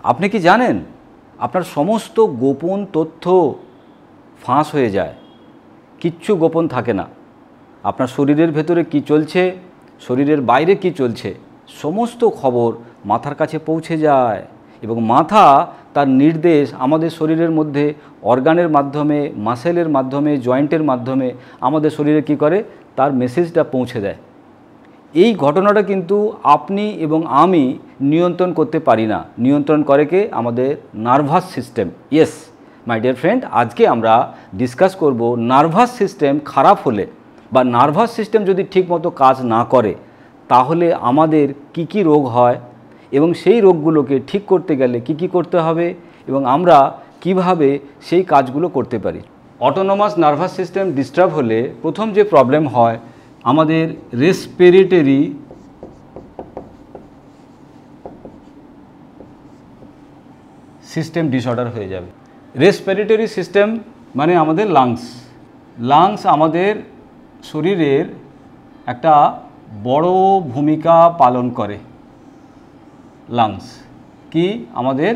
আপনি কি জানেন আপনার সমস্ত গোপন তথ্য ফাঁস হয়ে যায়, কিচ্ছু গোপন থাকে না। আপনার শরীরের ভেতরে কি চলছে, শরীরের বাইরে কি চলছে, সমস্ত খবর মাথার কাছে পৌঁছে যায় এবং মাথা তার নির্দেশ আমাদের শরীরের মধ্যে অর্গানের মাধ্যমে, মাসেলের মাধ্যমে, জয়েন্টের মাধ্যমে আমাদের শরীরে কি করে, তার মেসেজটা পৌঁছে দেয়। এই ঘটনাটা কিন্তু আপনি এবং আমি নিয়ন্ত্রণ করতে পারি না। নিয়ন্ত্রণ করে কে? আমাদের nervous system. Yes my dear friend, আজকে আমরা ডিসকাস করব নার্ভাস সিস্টেম খারাপ হলে বা নার্ভাস সিস্টেম যদি ঠিকমতো কাজ না করে তাহলে আমাদের কি কি রোগ হয় এবং সেই রোগগুলোকে ঠিক করতে গেলে কি কি করতে হবে এবং আমরা কিভাবে সেই কাজগুলো করতে পারি। অটোনোমাস নার্ভাস সিস্টেম ডিস্টার্ব হলে প্রথম যে প্রবলেম হয়, আমাদের রেসপিরেটরি সিস্টেম ডিসঅর্ডার হয়ে যাবে। রেসপিরেটরি সিস্টেম মানে আমাদের লাংস আমাদের শরীরের একটা বড় ভূমিকা পালন করে। লাংস কি আমাদের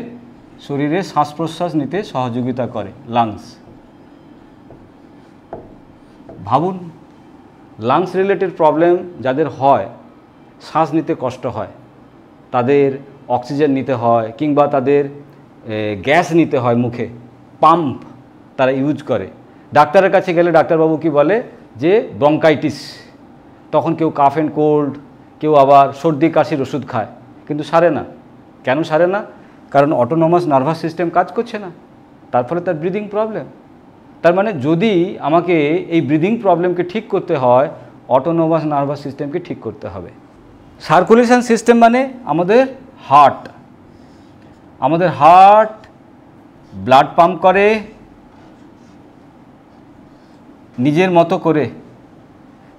শরীরে শ্বাস প্রশ্বাস নিতে সহযোগিতা করে। লাংস, ভাবুন লাংস রিলেটেড প্রবলেম যাদের হয়, শ্বাস নিতে কষ্ট হয়, তাদের অক্সিজেন নিতে হয় কিংবা তাদের গ্যাস নিতে হয়, মুখে পাম্প তারা ইউজ করে। ডাক্তারের কাছে গেলে ডাক্তারবাবু কি বলে যে ব্রঙ্কাইটিস, তখন কেউ কাফ অ্যান্ড কোল্ড, কেউ আবার সর্দি কাশির ওষুধ খায়, কিন্তু সারে না। কেন সারে না? কারণ অটোনোমাস নার্ভাস সিস্টেম কাজ করছে না, তার ফলে তার ব্রিদিং প্রবলেম। তার মানে যদি আমাকে এই ব্রিদিং প্রবলেমকে ঠিক করতে হয়, অটোনোমাস নার্ভাস সিস্টেমকে ঠিক করতে হবে। সার্কুলেশন সিস্টেম মানে আমাদের হার্ট ব্লাড পাম্প করে নিজের মতো করে।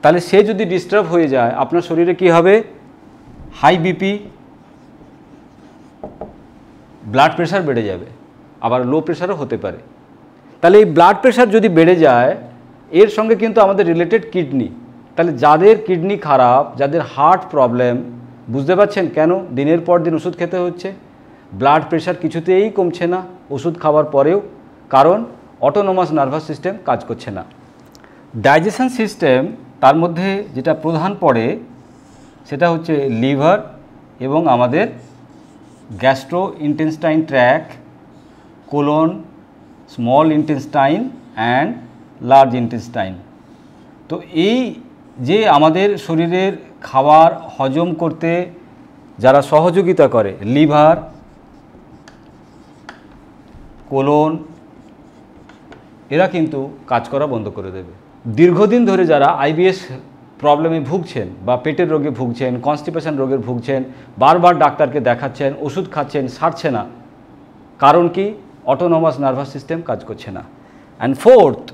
তাহলে সে যদি ডিস্টার্ব হয়ে যায়, আপনার শরীরে কি হবে? হাই বিপি, ব্লাড প্রেশার বেড়ে যাবে, আবার লো প্রেশারও হতে পারে। তাহলে এই ব্লাড প্রেশার যদি বেড়ে যায়, এর সঙ্গে কিন্তু আমাদের রিলেটেড কিডনি। তাহলে যাদের কিডনি খারাপ, যাদের হার্ট প্রবলেম, বুঝতে পারছেন কেন দিনের পর দিন ওষুধ খেতে হচ্ছে? ব্লাড প্রেশার কিছুতেই কমছে না ওষুধ খাওয়ার পরেও, কারণ অটোনোমাস নার্ভাস সিস্টেম কাজ করছে না। ডাইজেশন সিস্টেম, তার মধ্যে যেটা প্রধান পড়ে সেটা হচ্ছে লিভার এবং আমাদের gastro intestine tract, colon, small intestine and large intestine. তো এই যে আমাদের শরীরের খাবার হজম করতে যারা সহযোগিতা করে, লিভার, কোলন, এরা কিন্তু কাজ করা বন্ধ করে দেবে। দীর্ঘদিন ধরে যারা আইবিএস প্রবলেমে ভুগছেন বা পেটের রোগে ভুগছেন, কনস্টিপেশন রোগে ভুগছেন, বারবার ডাক্তারকে দেখাচ্ছেন, ওষুধ খাচ্ছেন, সারছে না, কারণ কি? অটোনোমাস নার্ভাস সিস্টেম কাজ করছে না। অ্যান্ড ফোর্থ,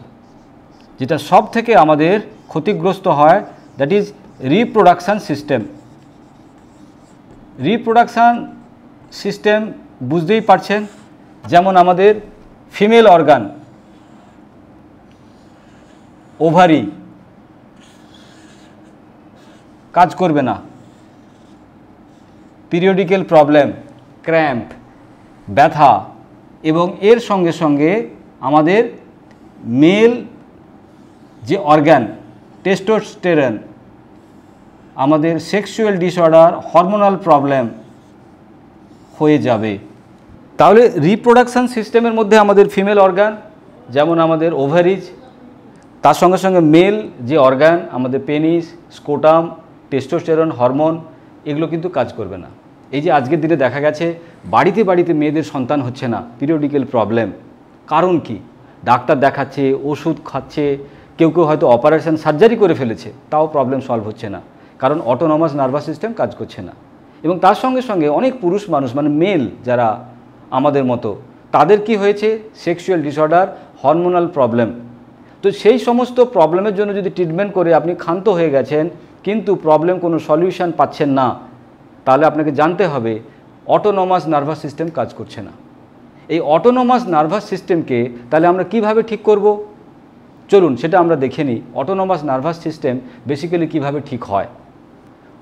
যেটা সব থেকে আমাদের ক্ষতিগ্রস্ত হয়, that is reproduction system. Reproduction system বুঝতেই পারছেন, যেমন আমাদের ফিমেল অর্গান, ওভারি কাজ করবে না, পিরিয়ডিক্যাল প্রবলেম, ক্র্যাম্প, ব্যথা, এবং এর সঙ্গে সঙ্গে আমাদের মেল যে অর্গান টেস্টোস্টেরন, আমাদের সেক্সুয়াল ডিসঅর্ডার, হরমোনাল প্রবলেম হয়ে যাবে। তাহলে রিপ্রোডাকশান সিস্টেমের মধ্যে আমাদের ফিমেল অর্গান যেমন আমাদের ওভারিজ, তার সঙ্গে সঙ্গে মেল যে অর্গান আমাদের পেনিস, স্কোটাম, টেস্টোস্টেরন হরমোন, এগুলো কিন্তু কাজ করবে না। এই যে আজকের দিনে দেখা গেছে বাড়িতে বাড়িতে মেয়েদের সন্তান হচ্ছে না, পিরিয়ডিক্যাল প্রবলেম। কারণ কি? ডাক্তার দেখাচ্ছে, ওষুধ খাচ্ছে, কেউ কেউ হয়তো অপারেশন সার্জারি করে ফেলেছে, তাও প্রবলেম সলভ হচ্ছে না, কারণ অটোনোমাস নার্ভাস সিস্টেম কাজ করছে না। এবং তার সঙ্গে সঙ্গে অনেক পুরুষ মানুষ, মানে মেল যারা আমাদের মতো, তাদের কি হয়েছে? Sexual disorder, hormonal problem. তো সেই সমস্ত প্রবলেমের জন্য যদি ট্রিটমেন্ট করে আপনি ক্ষান্ত হয়ে গেছেন কিন্তু প্রবলেম কোনো সলিউশন পাচ্ছেন না, তাহলে আপনাকে জানতে হবে অটোনোমাস নার্ভাস সিস্টেম কাজ করছে না। এই অটোনোমাস নার্ভাস সিস্টেমকে তাহলে আমরা কিভাবে ঠিক করব? চলুন সেটা আমরা দেখে নিই। অটোনোমাস নার্ভাস সিস্টেম বেসিক্যালি কিভাবে ঠিক হয়।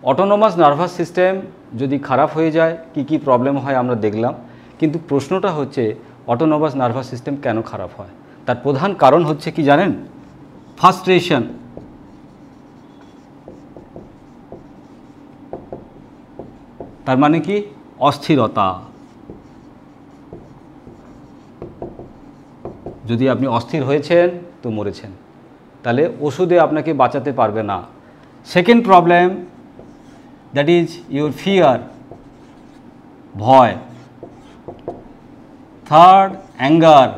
অটোনোমাস নার্ভাস সিস্টেম যদি খারাপ হয়ে যায় কি কি প্রবলেম হয় আমরা দেখলাম, কিন্তু প্রশ্নটা হচ্ছে অটোনমাস নার্ভাস সিস্টেম কেন খারাপ হয়? তার প্রধান কারণ হচ্ছে কি জানেন? ফ্রাস্ট্রেশন। তার মানে কি? অস্থিরতা। যদি আপনি অস্থির হয়েছেন তো মরেছেন, তাহলে ওষুধে আপনাকে বাঁচাতে পারবে না। Second problem, that is your fear, ভয়। Third, anger.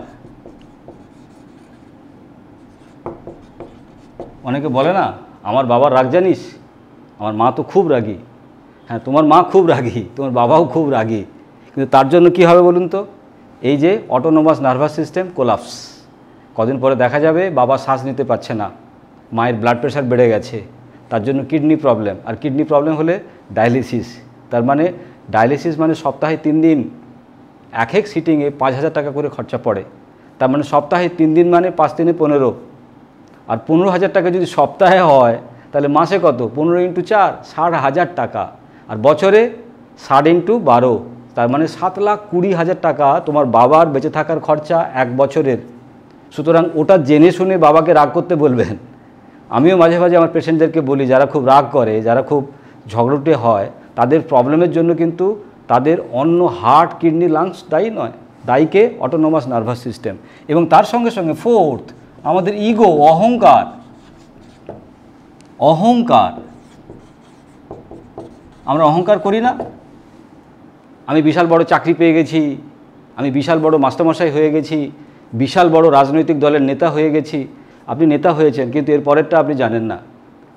অনেকে বলে না, আমার বাবার রাগ জানিস, আমার মা তো খুব রাগী। হ্যাঁ, তোমার মা খুব রাগী, তোমার বাবাও খুব রাগী, কিন্তু তার জন্য কি হবে বলুন তো? এই যে অটোনমাস নার্ভাস সিস্টেম কোলাপস। কদিন পরে দেখা যাবে বাবা শ্বাস নিতে পারছে না, মায়ের ব্লাড প্রেশার বেড়ে গেছে, তার জন্য কিডনি প্রবলেম। আর কিডনি প্রবলেম হলে ডায়ালিসিস। তার মানে ডায়ালিসিস মানে সপ্তাহে 3 দিন, এক এক সিটিংয়ে 5,000 টাকা করে খরচা পড়ে। তার মানে সপ্তাহে 3 দিন মানে 5 দিনে 15, আর 15,000 টাকা যদি সপ্তাহে হয় তাহলে মাসে কত? 15 × 4 60,000 টাকা, আর বছরে 60 × 12, তার মানে 7,20,000 টাকা তোমার বাবার বেঁচে থাকার খরচা 1 বছরের। সুতরাং ওটা জেনে শুনে বাবাকে রাগ করতে বলবেন। আমিও মাঝে মাঝে আমার পেশেন্টদেরকে বলি, যারা খুব রাগ করে, যারা খুব ঝগড়টে হয়, তাদের প্রবলেমের জন্য কিন্তু তাদের অন্য হার্ট, কিডনি, লাংস দায়ী নয়, দায়ীকে অটোনমাস নার্ভাস সিস্টেম। এবং তার সঙ্গে সঙ্গে ফোর্থ, আমাদের ইগো, অহংকার। অহংকার, আমরা অহংকার করি না? আমি বিশাল বড় চাকরি পেয়ে গেছি, আমি বিশাল বড় মাস্টারমশাই হয়ে গেছি, বিশাল বড় রাজনৈতিক দলের নেতা হয়ে গেছি। আপনি নেতা হয়েছেন, কিন্তু এর পরেরটা আপনি জানেন না,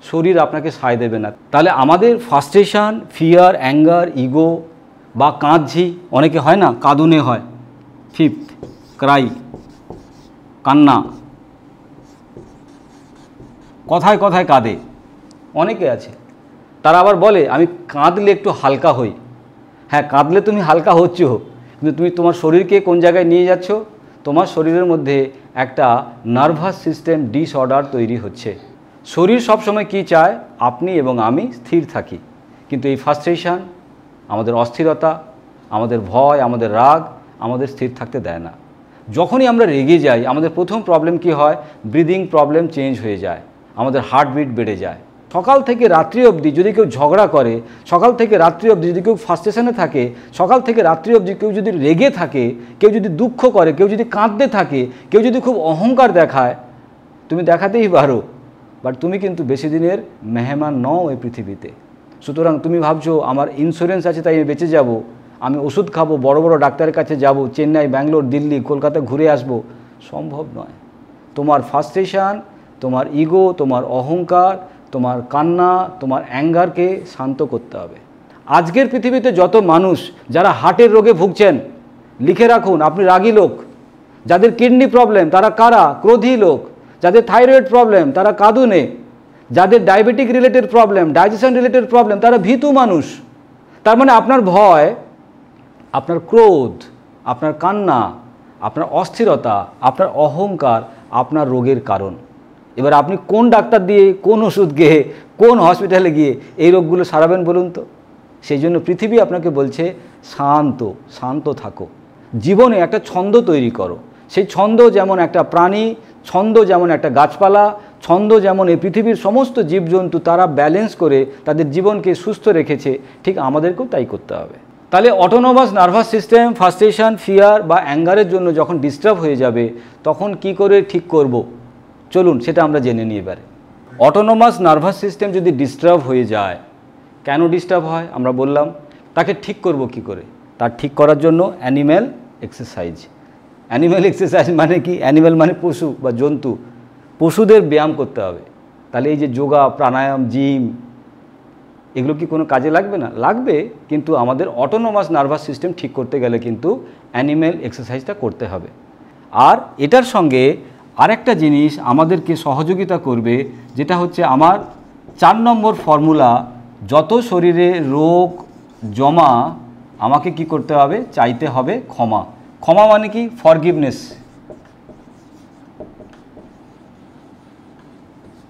শরীর আপনাকে সায় দেবে না। তাহলে আমাদের ফ্রাস্ট্রেশন, ফিয়ার, অ্যাঙ্গার, ইগো বা কাঁদঝি, অনেকে হয় না কাঁদুনে হয়। ফিফথ, ক্রাই, কান্না। কথায় কথায় কাঁদে, অনেকে আছে। তারা আবার বলে আমি কাঁদলে একটু হালকা হই। হ্যাঁ, কাঁদলে তুমি হালকা হচ্ছ, কিন্তু তুমি তোমার শরীরকে কোন জায়গায় নিয়ে যাচ্ছ? তোমার শরীরের মধ্যে একটা নার্ভাস সিস্টেম ডিসঅর্ডার তৈরি হচ্ছে। শরীর সবসময় কি চায়? আপনি এবং আমি স্থির থাকি, কিন্তু এই ফ্রাস্ট্রেশন, আমাদের অস্থিরতা, আমাদের ভয়, আমাদের রাগ আমাদের স্থির থাকতে দেয় না। যখনই আমরা রেগে যাই, আমাদের প্রথম প্রবলেম কি হয়? ব্রিদিং প্রবলেম চেঞ্জ হয়ে যায়, আমাদের হার্টবিট বেড়ে যায়। সকাল থেকে রাত্রি অবধি যদি কেউ ঝগড়া করে, সকাল থেকে রাত্রি অবধি যদি কেউ ফ্রাস্ট্রেশনে থাকে, সকাল থেকে রাত্রি অবধি কেউ যদি রেগে থাকে, কেউ যদি দুঃখ করে, কেউ যদি কাঁদতে থাকে, কেউ যদি খুব অহংকার দেখায়, তুমি দেখাতেই পারো, বাট তুমি কিন্তু বেশি দিনের মেহমান নও এই পৃথিবীতে। সুতরাং তুমি ভাবছো আমার ইন্স্যুরেন্স আছে তাই আমি বেঁচে যাব, আমি ওষুধ খাবো, বড় বড় ডাক্তারের কাছে যাব, চেন্নাই, ব্যাঙ্গালোর, দিল্লি, কলকাতা ঘুরে আসবো, সম্ভব নয়। তোমার ফ্রাস্ট্রেশন, তোমার ইগো, তোমার অহংকার, তোমার কান্না, তোমার অ্যাঙ্গারকে শান্ত করতে হবে। আজকের পৃথিবীতে যত মানুষ যারা হার্টের রোগে ভুগছেন, লিখে রাখুন, আপনি রাগী লোক। যাদের কিডনি প্রবলেম তারা কারা? ক্রোধী লোক। যাদের থাইরয়েড প্রবলেম তারা কাঁদুনে। যাদের diabetic related problem, digestion related problem, তারা ভীতু মানুষ। তার মানে আপনার ভয়, আপনার ক্রোধ, আপনার কান্না, আপনার অস্থিরতা, আপনার অহংকার আপনার রোগের কারণ। এবার আপনি কোন ডাক্তার দিয়ে, কোন ওষুধ খেয়ে, কোন হসপিটালে গিয়ে এই রোগগুলো সারাবেন বলুন তো? সেই জন্য পৃথিবী আপনাকে বলছে শান্ত, শান্ত থাকো। জীবনে একটা ছন্দ তৈরি করো। সেই ছন্দ যেমন একটা প্রাণী, ছন্দ যেমন একটা গাছপালা, ছন্দ যেমন এই পৃথিবীর সমস্ত জীবজন্তু তারা ব্যালেন্স করে তাদের জীবনকে সুস্থ রেখেছে, ঠিক আমাদেরকেও তাই করতে হবে। তাহলে autonomous nervous system frustration, fear বা অ্যাঙ্গারের জন্য যখন ডিস্টার্ব হয়ে যাবে, তখন কি করে ঠিক করব? চলুন সেটা আমরা জেনে নিই এবারে। অটোনমাস নার্ভাস সিস্টেম যদি ডিস্টার্ব হয়ে যায়, কেন ডিস্টার্ব হয় আমরা বললাম। তাকে ঠিক করব কি করে? তার ঠিক করার জন্য অ্যানিম্যাল এক্সারসাইজ। অ্যানিম্যাল এক্সারসাইজ মানে কি? অ্যানিম্যাল মানে পশু বা জন্তু। পশুদের ব্যায়াম করতে হবে। তাহলে এই যে যোগা, প্রাণায়াম, জিম, এগুলো কি কোনো কাজে লাগবে না? লাগবে, কিন্তু আমাদের অটোনমাস নার্ভাস সিস্টেম ঠিক করতে গেলে কিন্তু অ্যানিম্যাল এক্সারসাইজটা করতে হবে। আর এটার সঙ্গে আরেকটা জিনিস আমাদেরকে সহযোগিতা করবে, যেটা হচ্ছে আমার 4 নম্বর ফর্মুলা। যত শরীরে রোগ জমা, আমাকে কি করতে হবে? চাইতে হবে ক্ষমা। ক্ষমা মানে কি? ফরগিভনেস।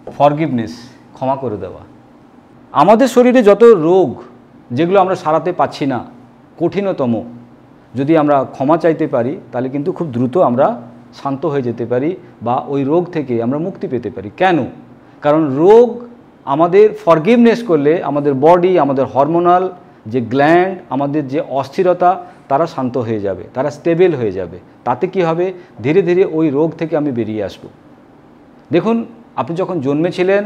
ফরগিভনেস, ক্ষমা করে দেওয়া। আমাদের শরীরে যত রোগ যেগুলো আমরা সারাতে পাচ্ছি না, কঠিনতম, যদি আমরা ক্ষমা চাইতে পারি তাহলে কিন্তু খুব দ্রুত আমরা শান্ত হয়ে যেতে পারি বা ওই রোগ থেকে আমরা মুক্তি পেতে পারি। কেন? কারণ রোগ আমাদের ফরগিভনেস করলে আমাদের বডি, আমাদের হরমোনাল যে গ্ল্যান্ড, আমাদের যে অস্থিরতা, তারা শান্ত হয়ে যাবে, তারা স্টেবল হয়ে যাবে। তাতে কি হবে? ধীরে ধীরে ওই রোগ থেকে আমি বেরিয়ে আসব। দেখুন, আপনি যখন জন্মেছিলেন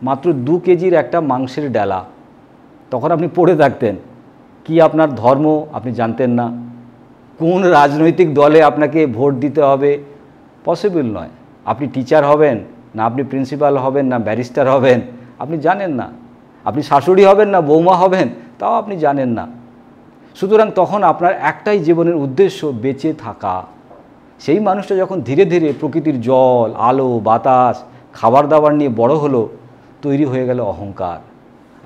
মাত্র 2 কেজির একটা মাংসের ডালা, তখন আপনি পড়ে থাকতেন। কি আপনার ধর্ম আপনি জানতেন না, কোন রাজনৈতিক দলে আপনাকে ভোট দিতে হবে পসিবল নয়। আপনি টিচার হবেন না, আপনি প্রিন্সিপাল হবেন না, ব্যারিস্টার হবেন আপনি জানেন না। আপনি শাশুড়ি হবেন না বৌমা হবেন তাও আপনি জানেন না। সুতরাং তখন আপনার একটাই জীবনের উদ্দেশ্য, বেঁচে থাকা। সেই মানুষটা যখন ধীরে ধীরে প্রকৃতির জল, আলো, বাতাস, খাবার দাবার নিয়ে বড় হলো, তৈরি হয়ে গেল অহংকার।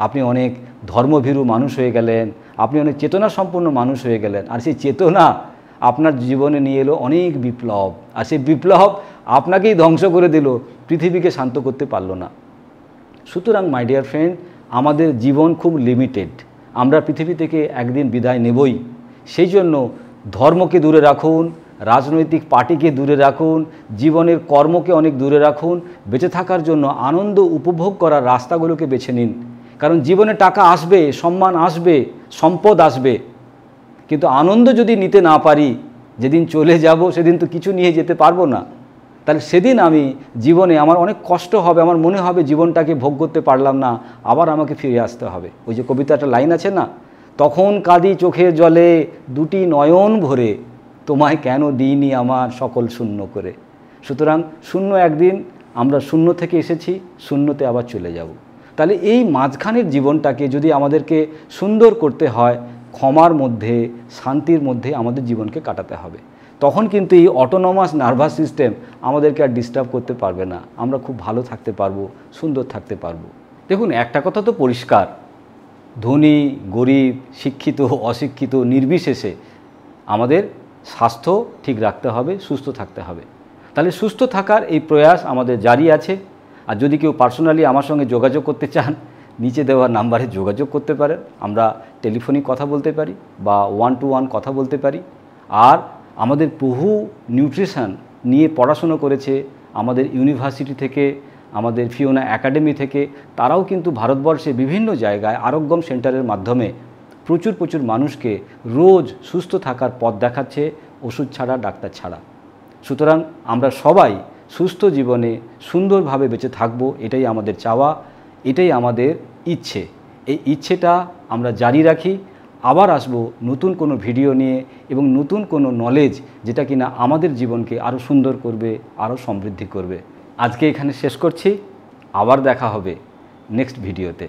আপনি অনেক ধর্মভীরু মানুষ হয়ে গেলেন, আপনি অনেক চেতনা সম্পন্ন মানুষ হয়ে গেলেন। আর সেই চেতনা আপনার জীবনে নিয়ে এলো অনেক বিপ্লব, আর সেই বিপ্লব আপনাকেই ধ্বংস করে দিল, পৃথিবীকে শান্ত করতে পারলো না। সুতরাং মাই ডিয়ার ফ্রেন্ড, আমাদের জীবন খুব লিমিটেড, আমরা পৃথিবী থেকে একদিন বিদায় নেবই। সেই জন্য ধর্মকে দূরে রাখুন, রাজনৈতিক পার্টিকে দূরে রাখুন, জীবনের কর্মকে অনেক দূরে রাখুন। বেঁচে থাকার জন্য আনন্দ উপভোগ করার রাস্তাগুলোকে বেছে নিন। কারণ জীবনে টাকা আসবে, সম্মান আসবে, সম্পদ আসবে, কিন্তু আনন্দ যদি নিতে না পারি, যেদিন চলে যাব সেদিন তো কিছু নিয়ে যেতে পারবো না। তাহলে সেদিন আমি জীবনে আমার অনেক কষ্ট হবে, আমার মনে হবে জীবনটাকে ভোগ করতে পারলাম না, আবার আমাকে ফিরে আসতে হবে। ওই যে কবিতাটা লাইন আছে না, তখন কাঁদি চোখের জলে 2টি নয়ন ভরে, তোমায় কেন দিইনি আমার সকল শূন্য করে। সুতরাং শূন্য একদিন, আমরা শূন্য থেকে এসেছি, শূন্যতে আবার চলে যাব। তাহলে এই মাঝখানের জীবনটাকে যদি আমাদেরকে সুন্দর করতে হয়, ক্ষমার মধ্যে, শান্তির মধ্যে আমাদের জীবনকে কাটাতে হবে। তখন কিন্তু এই অটোনমাস নার্ভাস সিস্টেম আমাদেরকে আর ডিস্টার্ব করতে পারবে না, আমরা খুব ভালো থাকতে পারবো, সুন্দর থাকতে পারবো। দেখুন, একটা কথা তো পরিষ্কার, ধনী গরিব, শিক্ষিত অশিক্ষিত নির্বিশেষে আমাদের স্বাস্থ্য ঠিক রাখতে হবে, সুস্থ থাকতে হবে। তাহলে সুস্থ থাকার এই প্রয়াস আমাদের জারি আছে। আর যদি কেউ পার্সোনালি আমার সঙ্গে যোগাযোগ করতে চান, নিচে দেওয়া নাম্বারে যোগাযোগ করতে পারেন। আমরা টেলিফোনিক কথা বলতে পারি বা 1-to-1 কথা বলতে পারি। আর আমাদের বহু নিউট্রিশন নিয়ে পড়াশুনো করেছে আমাদের ইউনিভার্সিটি থেকে, আমাদের ফিওনা একাডেমি থেকে, তারাও কিন্তু ভারতবর্ষে বিভিন্ন জায়গায় আরোগ্যম সেন্টারের মাধ্যমে প্রচুর মানুষকে রোজ সুস্থ থাকার পথ দেখাচ্ছে, ওষুধ ছাড়া, ডাক্তার ছাড়া। সুতরাং আমরা সবাই সুস্থ জীবনে সুন্দরভাবে বেঁচে থাকবো, এটাই আমাদের চাওয়া, এটাই আমাদের ইচ্ছে। এই ইচ্ছেটা আমরা জারি রাখি। আবার আসব নতুন কোনো ভিডিও নিয়ে এবং নতুন কোনো নলেজ, যেটা কিনা আমাদের জীবনকে আরও সুন্দর করবে, আরও সমৃদ্ধি করবে। আজকে এখানে শেষ করছি, আবার দেখা হবে নেক্সট ভিডিওতে।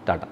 টাটা।